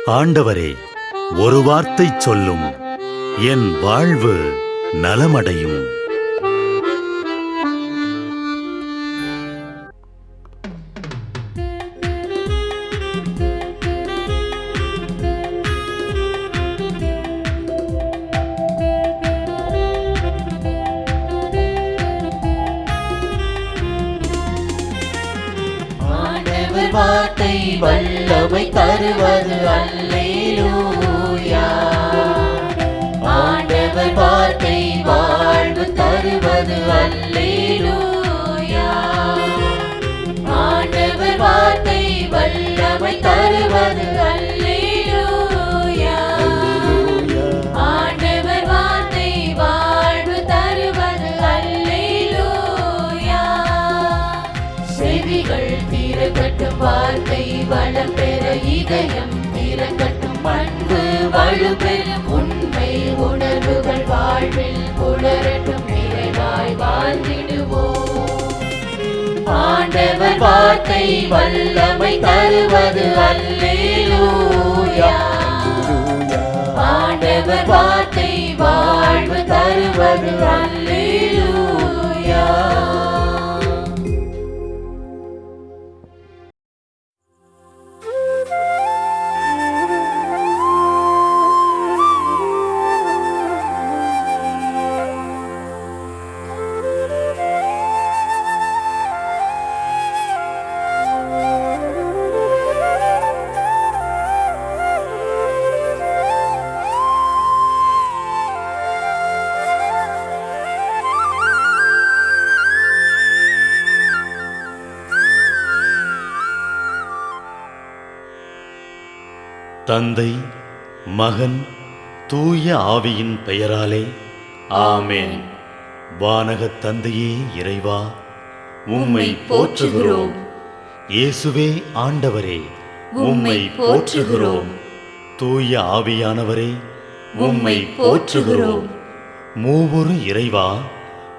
ஆண்டவரே, ஒரு வார்த்தை சொல்லும், என் வாழ்வு நலமடையும். வார்த்தை வல்லமை தருவது அல்லேலூயா. ஆண்டவர் வார்த்தை வாழ்வு தருவது அல்லேலூயா. ஆண்டவர் வார்த்தை வல்லமை தருவது அல்லேலூயா. ஆண்டவர் வார்த்தை வாழ்வு தருவது அல்லேலூயா. செவிகள் திறக்கட்டும், வார்த்தை வளம் பெற இதயம் திறக்கட்டும், அன்பு வலுப்பெறும், உண்மை உணர்வுகள் வாழ்வில் புலரட்டும், நிறைவாய் வாழ்ந்திடுவோம். ஆண்டவர் வார்த்தை வல்லமை தருவது அல்லேலூயா. ஆண்டவர் வார்த்தை வாழ்வு தருவது அல்லேலூயா. தந்தை, மகன், தூய ஆவியின் பெயராலே ஆமென். வானகத் தந்தையே இறைவா, உம்மை போற்றுகிறோம். இயேசுவே ஆண்டவரே, உம்மை போற்றுகிறோம். தூய ஆவியானவரே, உம்மை போற்றுகிறோம். மூவொரு இறைவா,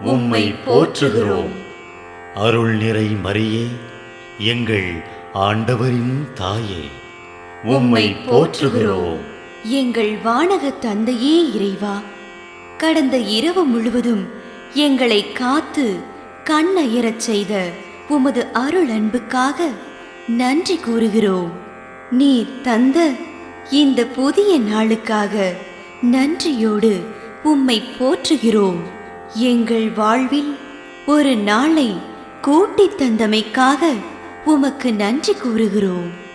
உம்மை போற்றுகிறோம். அருள் நிறை மரியே, எங்கள் ஆண்டவரின் தாயே, உம்மை போற்றுகிறோம். எங்கள் வானக தந்தையே இறைவா, கடந்த இரவு முழுவதும் எங்களை காத்து கண்ணயரச் செய்த உமது அருள் அன்புக்காக நன்றி கூறுகிறோம். நீர் தந்த இந்த புதிய நாளுக்காக நன்றியோடு உம்மை போற்றுகிறோம். எங்கள் வாழ்வில் ஒரு நாளை கூட்டித் தந்தமைக்காக உமக்கு நன்றி கூறுகிறோம்.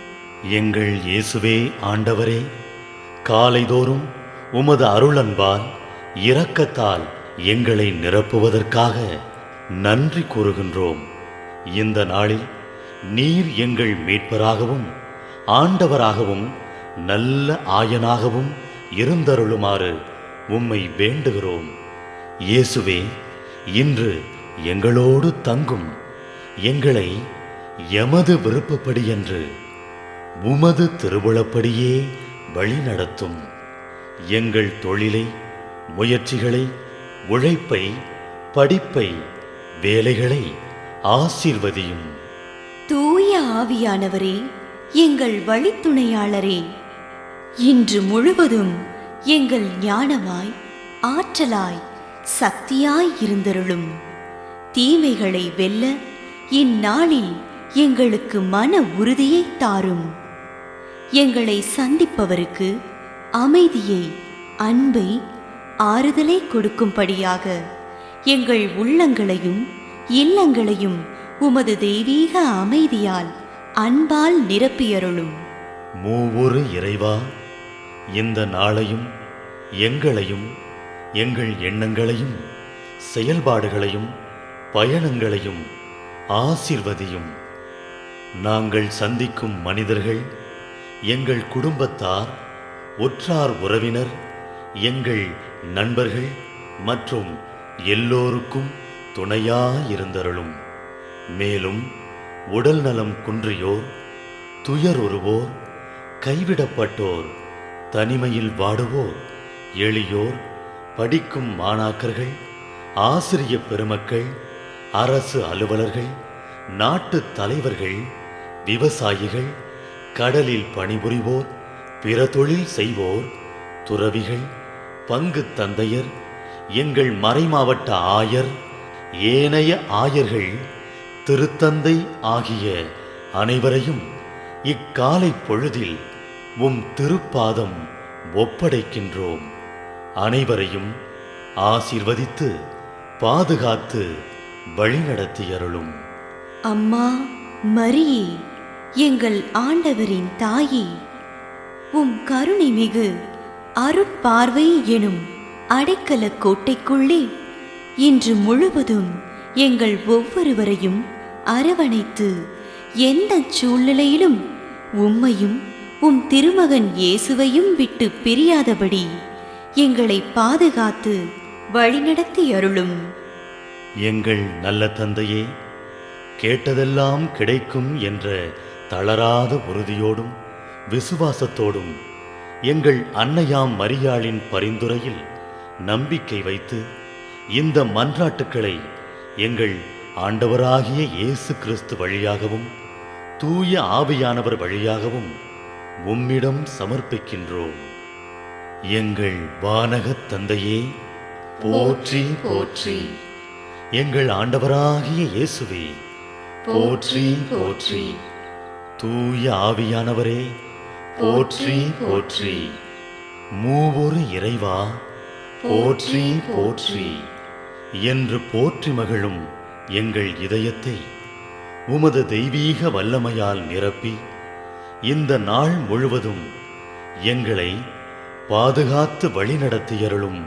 எங்கள் இயேசுவே ஆண்டவரே, காலைதோறும் உமது அருளன்பால் இரக்கத்தால் எங்களை நிரப்புவதற்காக நன்றி கூறுகின்றோம். இந்த நாளில் நீர் எங்கள் மீட்பராகவும் ஆண்டவராகவும் நல்ல ஆயனாகவும் இருந்தருளுமாறு உம்மை வேண்டுகிறோம். இயேசுவே, இன்று எங்களோடு தங்கும், எங்களை எமது விருப்பப்படியென்று உமது திருவுளப்படியே வழிநடத்தும். எங்கள் தொழிலை, முயற்சிகளை, உழைப்பை, படிப்பை, வேலைகளை ஆசீர்வதியும். தூய ஆவியானவரே, எங்கள் வழித்துணையாளரே, இன்று முழுவதும் எங்கள் ஞானமாய், ஆற்றலாய், சக்தியாய் இருந்தருளும். தீமைகளை வெல்ல இந்நாளில் எங்களுக்கு மன உறுதியை தாரும். எங்களை சந்திப்பவருக்கு அமைதியை, அன்பை, ஆறுதலை கொடுக்கும்படியாக எங்கள் உள்ளங்களையும் இல்லங்களையும் உமது தெய்வீக அமைதியால், அன்பால் நிரப்பியருளும். மூவொரு இறைவா, இந்த நாளையும் எங்களையும் எங்கள் எண்ணங்களையும் செயல்பாடுகளையும் பயணங்களையும் ஆசீர்வதியும். நாங்கள் சந்திக்கும் மனிதர்கள், எங்கள் குடும்பத்தார், உற்றார் உறவினர், எங்கள் நண்பர்கள் மற்றும் எல்லோருக்கும் துணையாயிருந்தருளும். மேலும் உடல் நலம் குன்றியோர், துயருறுவோர், கைவிடப்பட்டோர், தனிமையில் வாடுவோர், எளியோர், படிக்கும் மாணாக்கர்கள், ஆசிரிய பெருமக்கள், அரசு அலுவலர்கள், நாட்டு தலைவர்கள், விவசாயிகள், கடலில் பணிபுரிவோர், பிற தொழில் செய்வோர், துறவிகள், பங்கு தந்தையர், எங்கள் மறைமாவட்ட ஆயர், ஏனைய ஆயர்கள், திருத்தந்தை ஆகிய அனைவரையும் இக்காலை பொழுதில் உம் திருப்பாதம் ஒப்படைக்கின்றோம். அனைவரையும் ஆசீர்வதித்து பாதுகாத்து வழிநடத்தியருளும். அம்மா மரியே, எங்கள் ஆண்டவரின் தாயே, உம் கருணை மிகு அருட்பார்வை எனும் அடைக்கல கோட்டைக்குள்ளே இன்று முழுவதும் எங்கள் ஒவ்வொருவரையும் அரவணைத்து எந்த சூழ்நிலையிலும் உம்மையும் உம் திருமகன் இயேசுவையும் விட்டு பிரியாதபடி எங்களை பாதுகாத்து வழிநடத்தி அருளும். எங்கள் நல்ல தந்தையே, கேட்டதெல்லாம் கிடைக்கும் என்ற தளராத உறுதியோடும் விசுவாசத்தோடும் எங்கள் அன்னையாம் மரியாளின் பரிந்துரையில் நம்பிக்கை வைத்து இந்த மன்றாட்டுக்களை எங்கள் ஆண்டவராகிய இயேசு கிறிஸ்து வழியாகவும் தூய ஆவியானவர் வழியாகவும் உம்மிடம் சமர்ப்பிக்கின்றோம். எங்கள் வானகத் தந்தையே, போற்றி போற்றி. எங்கள் ஆண்டவராகிய இயேசுவே, போற்றி போற்றி. தூய ஆவியானவரே, போற்றி போற்றி. மூவொரு இறைவா, போற்றி போற்றி என்று போற்றி மகிழும் எங்கள் இதயத்தை உமது தெய்வீக வல்லமையால் நிரப்பி இந்த நாள் முழுவதும் எங்களை பாதுகாத்து வழிநடத்தியருளும்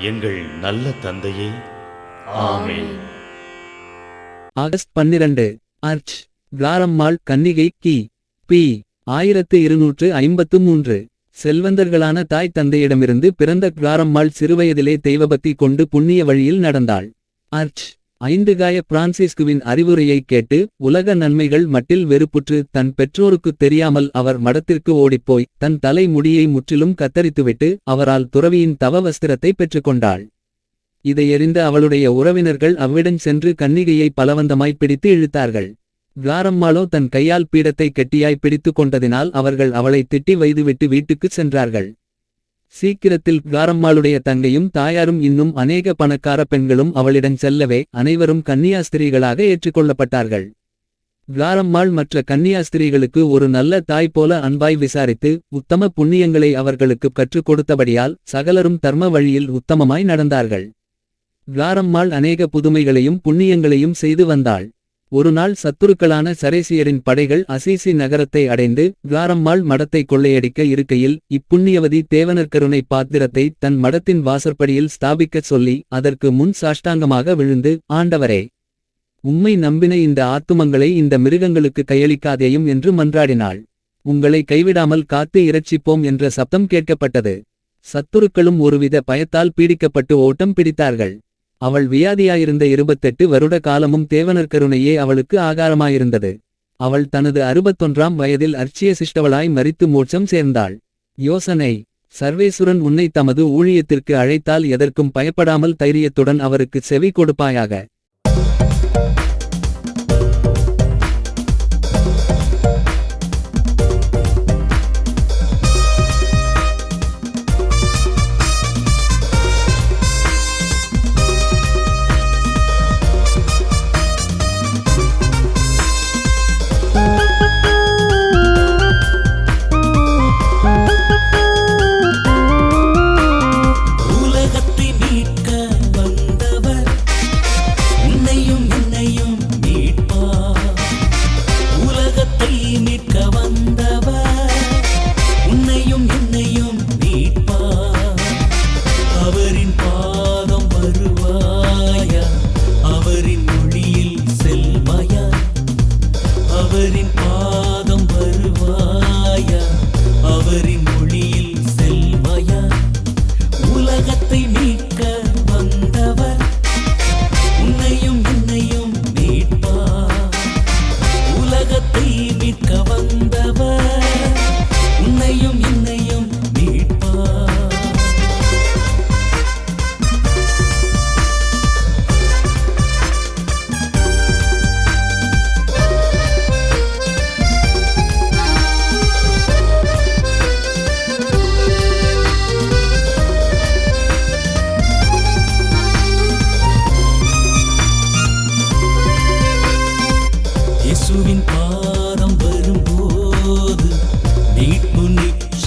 எங்கள் நல்ல தந்தையே, ஆமென். ஆகஸ்ட் 12 அர்ச் கிளாரம்மாள் கன்னிகை கி. பி. 1253. செல்வந்தர்களான தாய் தந்தையிடமிருந்து பிறந்த கிளாரம்மாள் சிறுவயதிலே தெய்வபக்தி கொண்டு புண்ணிய வழியில் நடந்தாள். அர்ச் 5 காய பிரான்சிஸ்குவின் அறிவுரையைக் கேட்டு உலக நன்மைகள் மட்டில் வெறுப்புற்று தன் பெற்றோருக்குத் தெரியாமல் அவர் மடத்திற்கு ஓடிப்போய் தன் தலை முடியை முற்றிலும் கத்தரித்துவிட்டு அவரால் துறவியின் தவ வஸ்திரத்தை பெற்றுக்கொண்டாள். இதையறிந்த அவளுடைய உறவினர்கள் அவ்விடம் சென்று கன்னிகையை பலவந்தமாய் பிடித்து இழுத்தார்கள். கிளாரம்மாளோ தன் கையால் பீடத்தை கெட்டியாய் பிடித்து கொண்டதினால் அவர்கள் அவளை திட்டி வைதுவிட்டு வீட்டுக்குச் சென்றார்கள். சீக்கிரத்தில் கிளாரம்மாளுடைய தங்கையும் தாயாரும் இன்னும் அநேக பணக்கார பெண்களும் அவளிடம் செல்லவே அனைவரும் கன்னியாஸ்திரிகளாக ஏற்றுக்கொள்ளப்பட்டார்கள். கிளாரம்மாள் மற்ற கன்னியாஸ்திரிகளுக்கு ஒரு நல்ல தாய் போல அன்பாய் விசாரித்து உத்தம புண்ணியங்களை அவர்களுக்கு கற்றுக் கொடுத்தபடியால் சகலரும் தர்ம வழியில் உத்தமமாய் நடந்தார்கள். கிளாரம்மாள் அநேக புதுமைகளையும் புண்ணியங்களையும் செய்து வந்தாள். ஒருநாள் சத்துருக்களான சரேசியரின் படைகள் அசீசி நகரத்தை அடைந்து கிளாரம்மாள் மடத்தை கொள்ளையடிக்க இருக்கையில் இப்புண்ணியவதி தேவனர்கருணை பாத்திரத்தை தன் மடத்தின் வாசற்படியில் ஸ்தாபிக்கச் சொல்லி அதற்கு முன் சாஷ்டாங்கமாக விழுந்து, ஆண்டவரே, உம்மை நம்பின இந்த ஆத்துமங்களை இந்த மிருகங்களுக்கு கையளிக்காதேயும் என்று மன்றாடினாள். உங்களை கைவிடாமல் காத்து இரட்சிப்போம் என்ற சப்தம் கேட்கப்பட்டது. சத்துருக்களும் ஒருவித பயத்தால் பீடிக்கப்பட்டு ஓட்டம் பிடித்தார்கள். அவள் வியாதியாயிருந்த 28 வருட காலமும் தேவனர்கருணையே அவளுக்கு ஆகாரமாயிருந்தது. அவள் தனது 61ஆம் வயதில் அர்ச்சிய சிஷ்டவளாய் மரித்து மோட்சம் சேர்ந்தாள். யோசனை: சர்வேசுரன் உன்னை தமது ஊழியத்திற்கு அழைத்தால் எதற்கும் பயப்படாமல் தைரியத்துடன் அவருக்கு செவி கொடுப்பாயாக.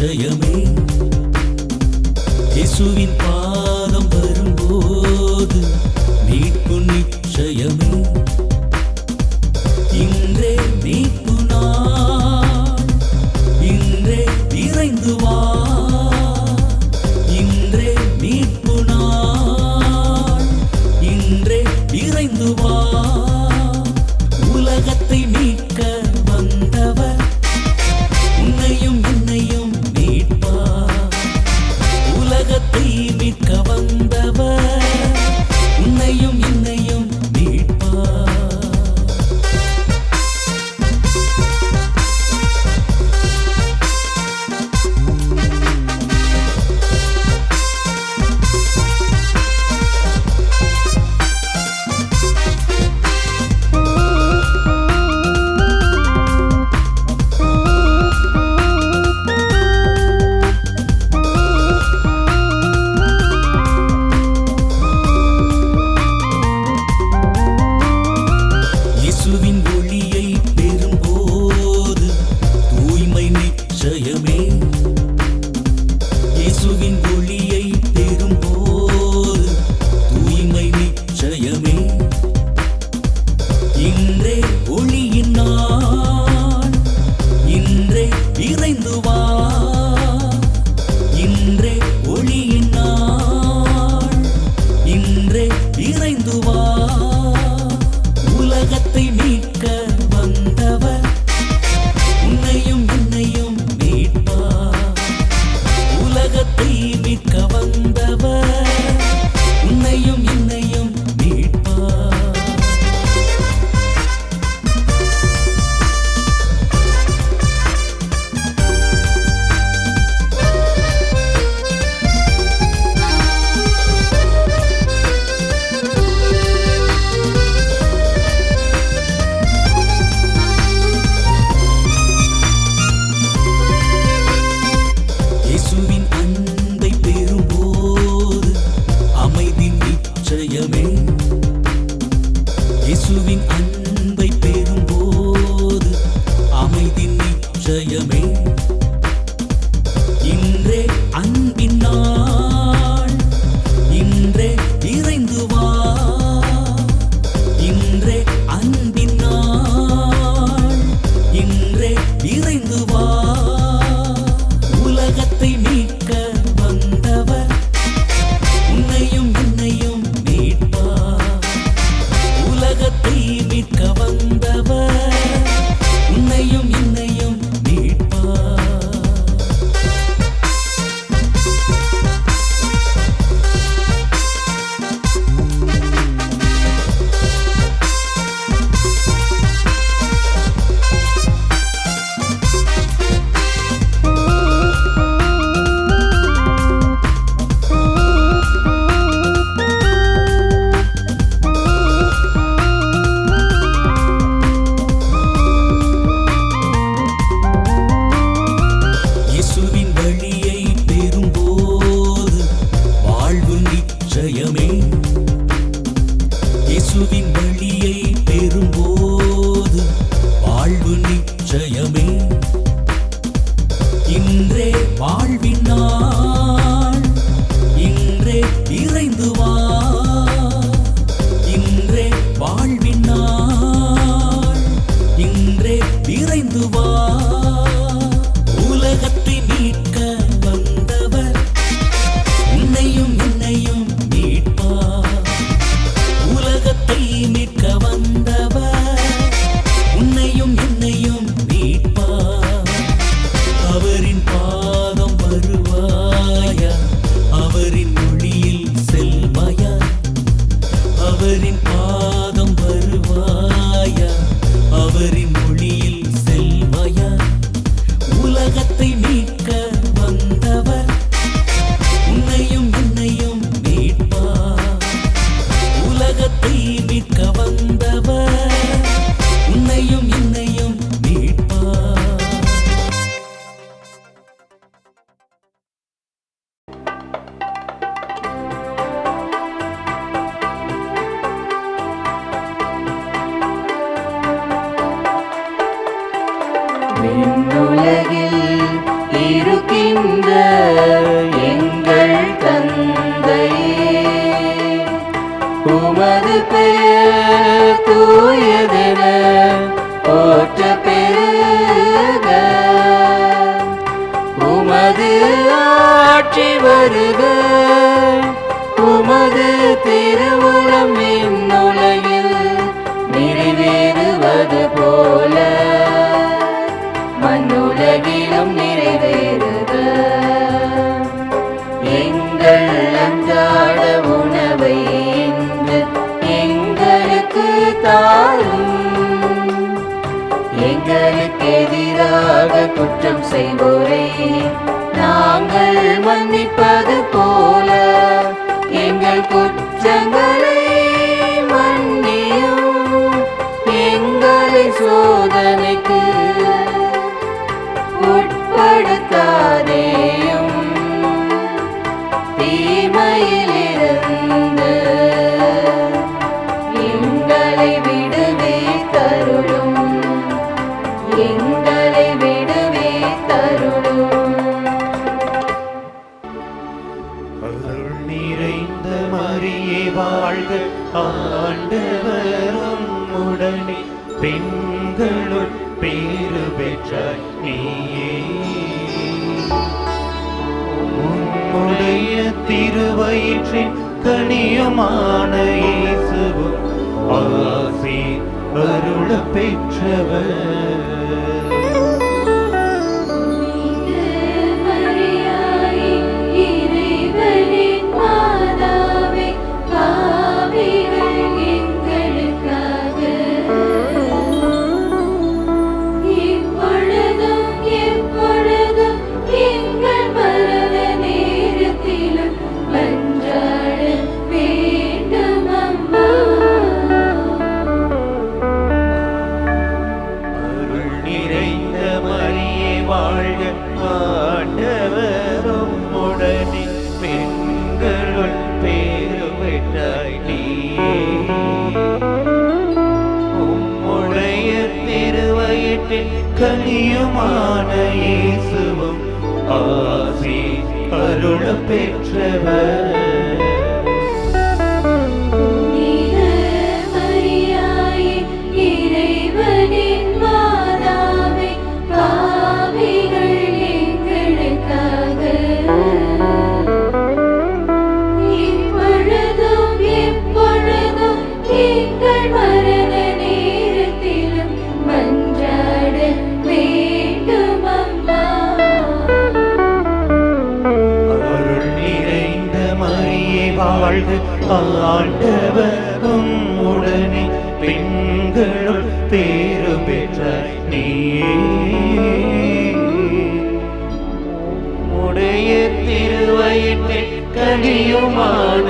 நிச்சயமே. இயேசுவின் பாதம் வரும்போது மீட்பு நிச்சயமே. இன்றே மீட்பு நாள், இன்றே விரைந்து வா. இன்றே மீட்பு நாள், இன்றே விரைந்து வா. உலகத்தை மீட்க வந்தவர் உன்னையும் என்னையும் மீட்பார். உலகத்தை மீட்க வந்தவர் உன்னையும் என்னையும் மீட்பார். இயேசுவின் ஒளியை பெறும்போது தூய்மை நிச்சயமே. இயேசுவின் ஒளியை பெறும்போது தூய்மை நிச்சயமே. இன்றே ஒளியின் நாள், இன்றே விரைந்து வா. இன்றே ஒளியின் நாள், இன்றே விரைந்து வா. உலகத்தை மீட்க வந்தவர் உன்னையும் என்னையும் மீட்பார். உமது ஆட்சி வருக, உமது திருவுளம் இந்நுலகில் நிறைவேறுவது போல மண்ணுலகிலும் நிறைவேறுக. எங்கள் அன்றாட உணவை இன்று எங்களுக்கு தாரும், எங்களுக்கு எதிராக குற்றம் செய்வோரை நாங்கள் மன்னிப்பது போல எங்கள் குற்றங்களை மன்னியும், எங்களை சோதனைக்கு உட்படுத்தாதேயும், தீமையிலிருந்து எங்களை விடுவித்தருளும், எங்களை விடுவித்தருளும். அருள் நிறைந்த மரியே வாழ்க, ஆண்டவரும் உடனே பெண்களுள் பேறு பெற்றாய் நீயே. உம்முடைய திருவயிற்றின் கனியுமான இயேசுவும் ஆசி அருள பெற்றவர். கனியுமான இயேசுவும் ஆசி அருள பெற்றவர். வாழ்க, ஆண்டவரும் உடனே பெண்களுள் பேறு பெற்றாய் நீயே. உடைய திருவயிற்றின் கனியுமான